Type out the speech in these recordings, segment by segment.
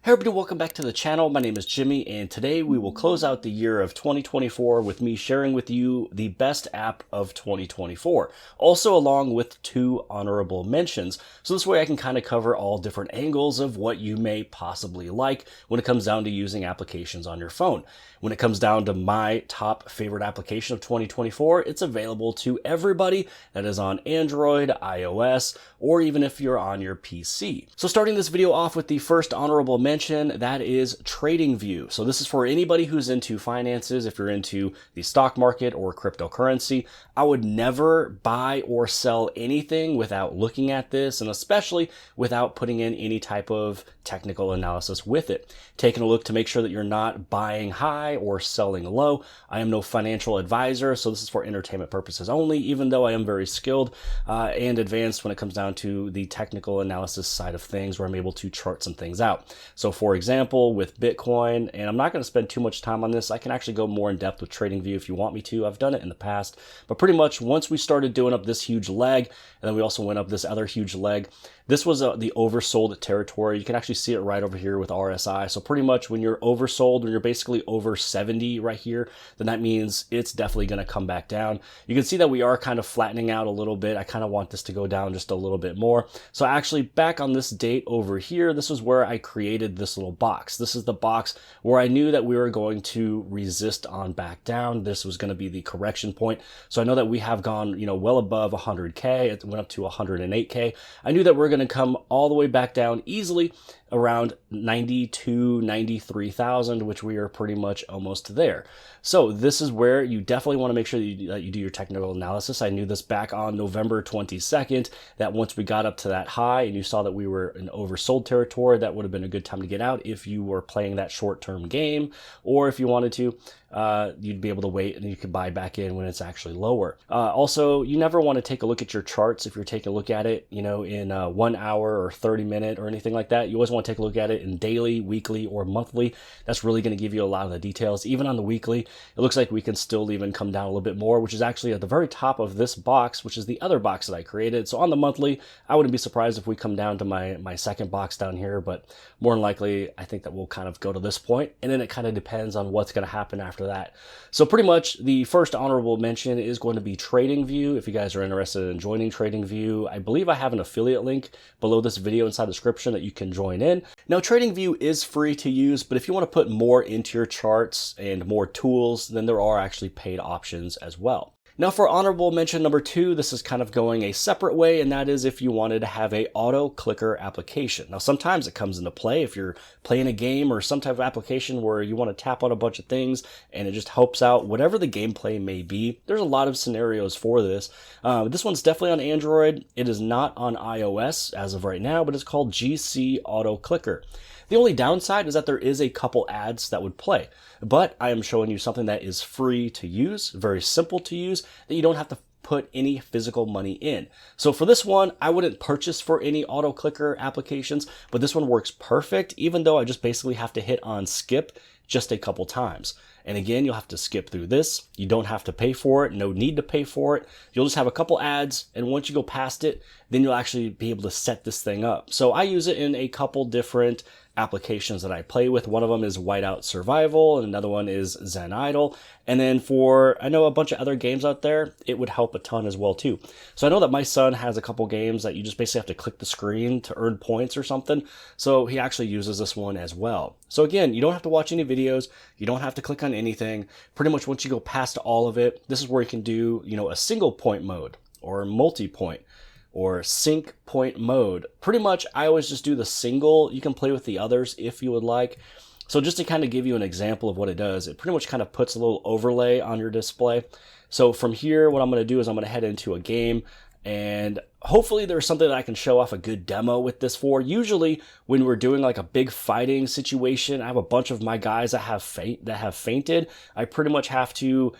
Hey everybody, welcome back to the channel. My name is Jimmy, and today we will close out the year of 2024 with me sharing with you the best app of 2024, also along with 2 honorable mentions. So this way I can kind of cover all different angles of what you may possibly like when it comes down to using applications on your phone. When it comes down to my top favorite application of 2024, it's available to everybody that is on Android, iOS, or even if you're on your PC. So starting this video off with the first honorable mention, that is TradingView. So this is for anybody who's into finances. If you're into the stock market or cryptocurrency, I would never buy or sell anything without looking at this, and especially without putting in any type of technical analysis with it. Taking a look to make sure that you're not buying high or selling low. I am no financial advisor, so this is for entertainment purposes only, even though I am very skilled and advanced when it comes down to the technical analysis side of things, where I'm able to chart some things out. So for example, with Bitcoin, and I'm not going to spend too much time on this, I can actually go more in depth with TradingView if you want me to. I've done it in the past, but pretty much once we started doing up this huge leg, and then we also went up this other huge leg, this was the oversold territory. You can actually see it right over here with RSI. So pretty much when you're oversold, when you're basically over 70 right here, then that means it's definitely going to come back down. You can see that we are kind of flattening out a little bit. I kind of want this to go down just a little bit more. So actually back on this date over here, this is where I created this little box. This is the box where I knew that we were going to resist on back down. This was going to be the correction point. So I know that we have gone, well above 100K. It went up to 108K. I knew that we're going to come all the way back down easily around 92, 93,000, which we are pretty much almost there. So this is where you definitely want to make sure that you do your technical analysis. I knew this back on November 22nd, that once we got up to that high and you saw that we were in oversold territory, that would have been a good time to get out if you were playing that short-term game, or if you wanted to, you'd be able to wait and you could buy back in when it's actually lower. Also, you never want to take a look at your charts if you're taking a look at it, in 1 hour or 30 minute or anything like that. You always want to take a look at it in daily, weekly, or monthly. That's really going to give you a lot of the details. Even on the weekly, it looks like we can still even come down a little bit more, which is actually at the very top of this box, which is the other box that I created. So on the monthly, I wouldn't be surprised if we come down to my second box down here, but more than likely, I think that we'll kind of go to this point, and then it kind of depends on what's going to happen after that. So pretty much the first honorable mention is going to be TradingView. If you guys are interested in joining TradingView, I believe I have an affiliate link below this video inside the description that you can join in. Now, TradingView is free to use, but if you want to put more into your charts and more tools, then there are actually paid options as well. Now for honorable mention number 2, this is kind of going a separate way, and that is if you wanted to have a auto clicker application. Now sometimes it comes into play if you're playing a game or some type of application where you want to tap on a bunch of things and it just helps out whatever the gameplay may be. There's a lot of scenarios for this. This one's definitely on Android. It is not on iOS as of right now, but it's called GC Auto Clicker. The only downside is that there is a couple ads that would play, but I am showing you something that is free to use, very simple to use, that you don't have to put any physical money in. So for this one, I wouldn't purchase for any auto clicker applications, but this one works perfect, even though I just basically have to hit on skip just a couple times. And again, you'll have to skip through this. You don't have to pay for it, no need to pay for it. You'll just have a couple ads, and once you go past it, then you'll actually be able to set this thing up. So I use it in a couple different applications that I play with. One of them is Whiteout Survival, and another one is Zen Idle. And then for, I know a bunch of other games out there, it would help a ton as well too. So I know that my son has a couple games that you just basically have to click the screen to earn points or something. So he actually uses this one as well. So again, you don't have to watch any videos. You don't have to click on anything. Pretty much once you go past all of it, this is where you can do, a single point mode or multi-point or sync point mode. Pretty much I always just do the single. You can play with the others if you would like. So just to kind of give you an example of what it does, it pretty much kind of puts a little overlay on your display. So from here, what I'm going to do is I'm going to head into a game, and hopefully there's something that I can show off a good demo with this for. Usually when we're doing like a big fighting situation, I have a bunch of my guys that have fainted. I pretty much have to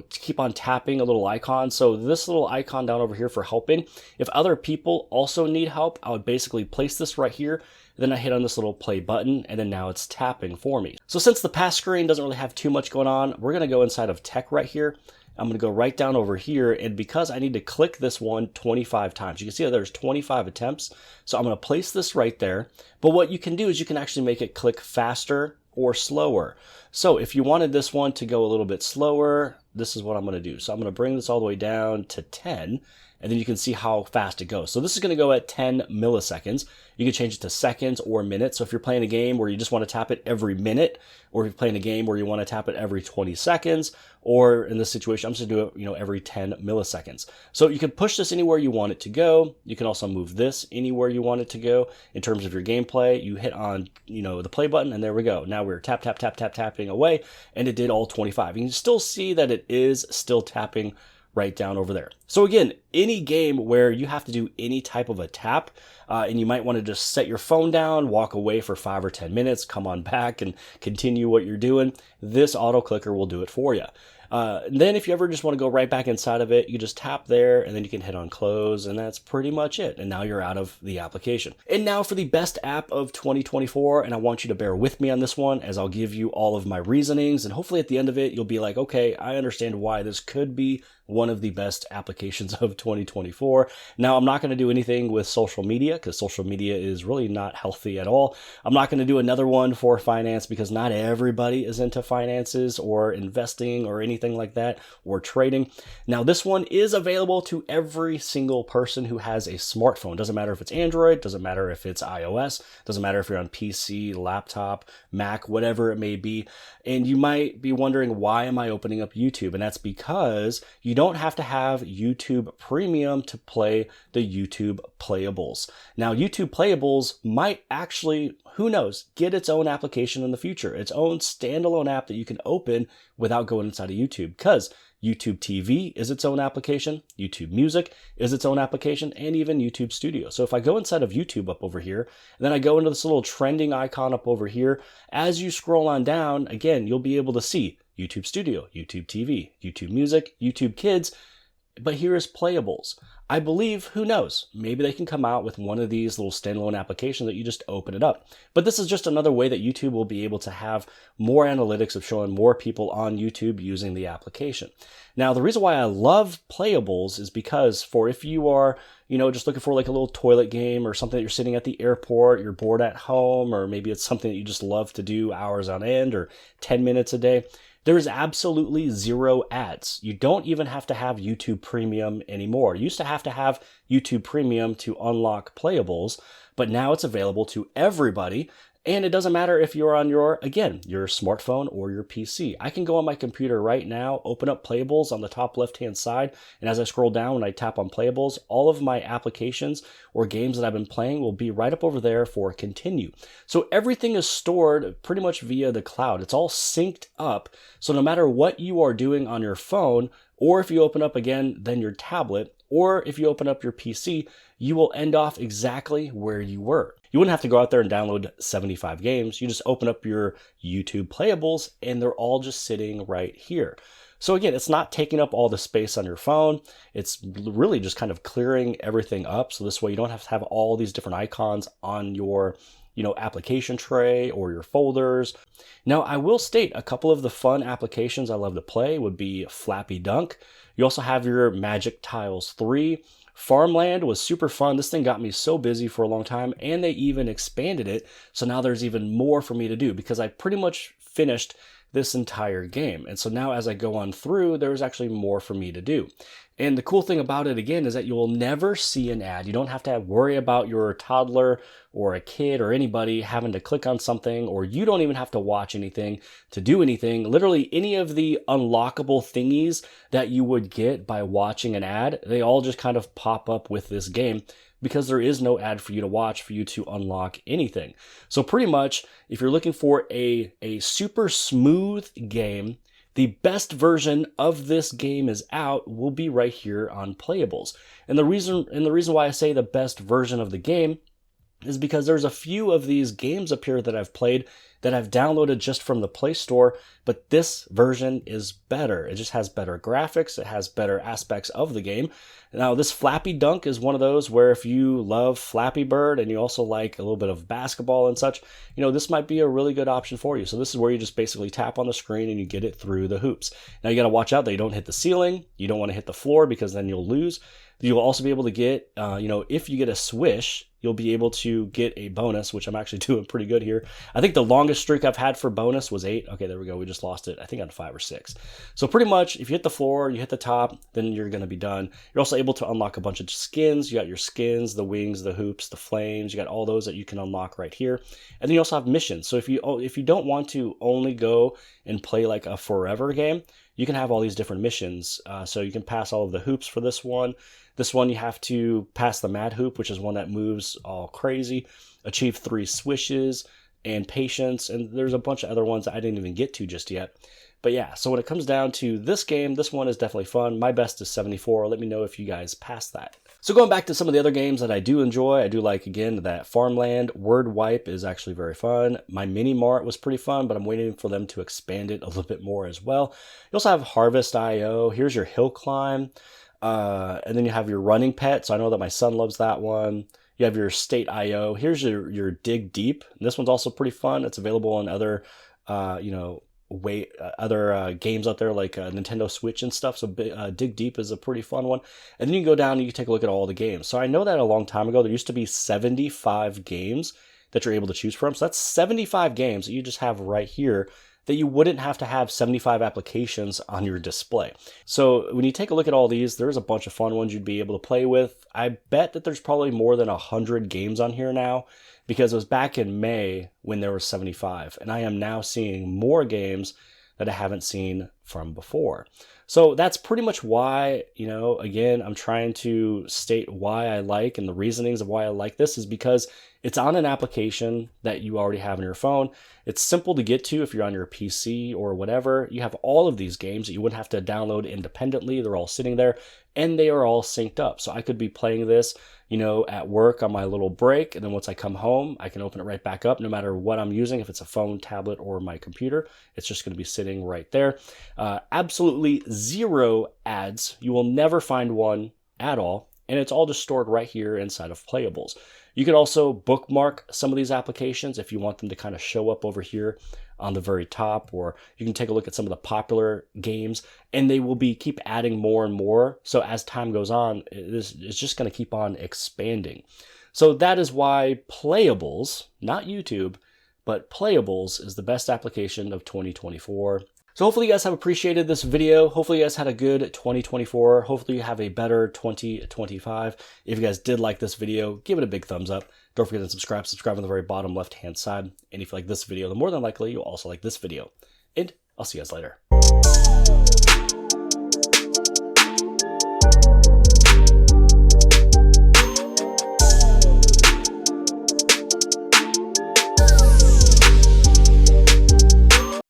keep on tapping a little icon. So this little icon down over here for helping, if other people also need help, I would basically place this right here. Then I hit on this little play button, and then now it's tapping for me. So since the pass screen doesn't really have too much going on, we're going to go inside of tech right here. I'm going to go right down over here, and because I need to click this one 25 times, you can see that there's 25 attempts. So I'm going to place this right there. But what you can do is you can actually make it click faster or slower. So if you wanted this one to go a little bit slower, this is what I'm going to do. So I'm going to bring this all the way down to 10, and then you can see how fast it goes. So this is going to go at 10 milliseconds. You can change it to seconds or minutes. So if you're playing a game where you just want to tap it every minute, or if you're playing a game where you want to tap it every 20 seconds, or in this situation, I'm just going to do it, every 10 milliseconds. So you can push this anywhere you want it to go. You can also move this anywhere you want it to go. In terms of your gameplay, you hit on, the play button, and there we go. Now we're tapping away, and it did all 25. You can still see that it is still tapping right down over there. So again, any game where you have to do any type of a tap, and you might want to just set your phone down, walk away for 5 or 10 minutes, come on back and continue what you're doing, this auto clicker will do it for you. Then if you ever just want to go right back inside of it, you just tap there and then you can hit on close, and that's pretty much it. And now you're out of the application. And now for the best app of 2024, and I want you to bear with me on this one as I'll give you all of my reasonings, and hopefully at the end of it, you'll be like, okay, I understand why this could be one of the best applications of 2024. Now, I'm not going to do anything with social media because social media is really not healthy at all. I'm not going to do another one for finance because not everybody is into finances or investing or anything like that, or trading. Now, this one is available to every single person who has a smartphone. Doesn't matter if it's Android, doesn't matter if it's iOS, doesn't matter if you're on PC, laptop, Mac, whatever it may be. And you might be wondering, why am I opening up YouTube? And that's because you don't have to have YouTube Premium to play the YouTube Playables. Now, YouTube Playables might actually, who knows, get its own application in the future, its own standalone app that you can open without going inside of YouTube, because YouTube TV is its own application, YouTube Music is its own application, and even YouTube Studio. So if I go inside of YouTube up over here, and then I go into this little trending icon up over here, as you scroll on down, again, you'll be able to see YouTube Studio, YouTube TV, YouTube Music, YouTube Kids, but here is Playables. I believe, who knows, maybe they can come out with one of these little standalone applications that you just open it up. But this is just another way that YouTube will be able to have more analytics of showing more people on YouTube using the application. Now, the reason why I love Playables is because for if you are, just looking for like a little toilet game or something that you're sitting at the airport, you're bored at home, or maybe it's something that you just love to do hours on end or 10 minutes a day, there is absolutely zero ads. You don't even have to have YouTube Premium anymore. You used to have YouTube Premium to unlock Playables, but now it's available to everybody. And it doesn't matter if you're on your smartphone or your PC. I can go on my computer right now, open up Playables on the top left-hand side, and as I scroll down, when I tap on Playables, all of my applications or games that I've been playing will be right up over there for continue. So everything is stored pretty much via the cloud. It's all synced up. So no matter what you are doing on your phone, or if you open up again, then your tablet, or if you open up your PC, you will end off exactly where you were. You wouldn't have to go out there and download 75 games. You just open up your YouTube Playables and they're all just sitting right here. So again, it's not taking up all the space on your phone. It's really just kind of clearing everything up. So this way you don't have to have all these different icons on your application tray or your folders. Now, I will state a couple of the fun applications I love to play would be Flappy Dunk. You also have your Magic Tiles 3. Farmland was super fun. This thing got me so busy for a long time, and they even expanded it. So now there's even more for me to do because I pretty much finished this entire game. And so now as I go on through, there's actually more for me to do. And the cool thing about it, again, is that you will never see an ad. You don't have to worry about your toddler or a kid or anybody having to click on something, or you don't even have to watch anything to do anything. Literally any of the unlockable thingies that you would get by watching an ad, they all just kind of pop up with this game because there is no ad for you to watch for you to unlock anything. So pretty much, if you're looking for a super smooth game, the best version of this game is out will be right here on Playables. And the reason why I say the best version of the game is because there's a few of these games up here that I've played that I've downloaded just from the Play Store, but this version is better. It just has better graphics. It has better aspects of the game. Now, this Flappy Dunk is one of those where if you love Flappy Bird and you also like a little bit of basketball and such, this might be a really good option for you. So this is where you just basically tap on the screen and you get it through the hoops. Now, you got to watch out that you don't hit the ceiling. You don't want to hit the floor because then you'll lose. You'll also be able to get, if you get a swish, you'll be able to get a bonus, which I'm actually doing pretty good here. I think the longest streak I've had for bonus was 8. Okay, there we go. We just lost it, I think, on 5 or 6. So pretty much, if you hit the floor, you hit the top, then you're going to be done. You're also able to unlock a bunch of skins. You got your skins, the wings, the hoops, the flames. You got all those that you can unlock right here. And then you also have missions. So if you don't want to only go and play like a forever game, you can have all these different missions. So you can pass all of the hoops for this one. This one, you have to pass the mad hoop, which is one that moves all crazy, achieve 3 swishes, and patience, and there's a bunch of other ones that I didn't even get to just yet. But yeah, so when it comes down to this game, this one is definitely fun. My best is 74. Let me know if you guys passed that. So going back to some of the other games that I do enjoy, I do like, again, that Farmland. Word Wipe is actually very fun. My Mini Mart was pretty fun, but I'm waiting for them to expand it a little bit more as well. You also have Harvest.io. Here's your Hill Climb. And then you have your Running Pet. So I know that my son loves that one. You have your State.io. Here's your Dig Deep. And this one's also pretty fun. It's available on other, games out there like Nintendo Switch and stuff. So Dig Deep is a pretty fun one. And then you can go down and you can take a look at all the games. So I know that a long time ago, there used to be 75 games that you're able to choose from. So that's 75 games that you just have right here that you wouldn't have to have 75 applications on your display. So when you take a look at all these, there's a bunch of fun ones you'd be able to play with. I bet that there's probably more than 100 games on here now, because it was back in May when there were 75, and I am now seeing more games that I haven't seen from before. So that's pretty much why, again, I'm trying to state why I like, and the reasonings of why I like this is because it's on an application that you already have on your phone. It's simple to get to if you're on your PC or whatever. You have all of these games that you wouldn't have to download independently. They're all sitting there and they are all synced up. So I could be playing this, at work on my little break. And then once I come home, I can open it right back up no matter what I'm using. If it's a phone, tablet, or my computer, it's just going to be sitting right there. Absolutely 0 ads. You will never find one at all. And it's all just stored right here inside of Playables. You can also bookmark some of these applications if you want them to kind of show up over here on the very top, or you can take a look at some of the popular games, and they will keep adding more and more. So as time goes on, it's just going to keep on expanding. So that is why Playables, not YouTube, but Playables is the best application of 2024. So hopefully you guys have appreciated this video. Hopefully you guys had a good 2024. Hopefully you have a better 2025. If you guys did like this video, give it a big thumbs up. Don't forget to subscribe. Subscribe on the very bottom left-hand side. And if you like this video, then more than likely you'll also like this video. And I'll see you guys later.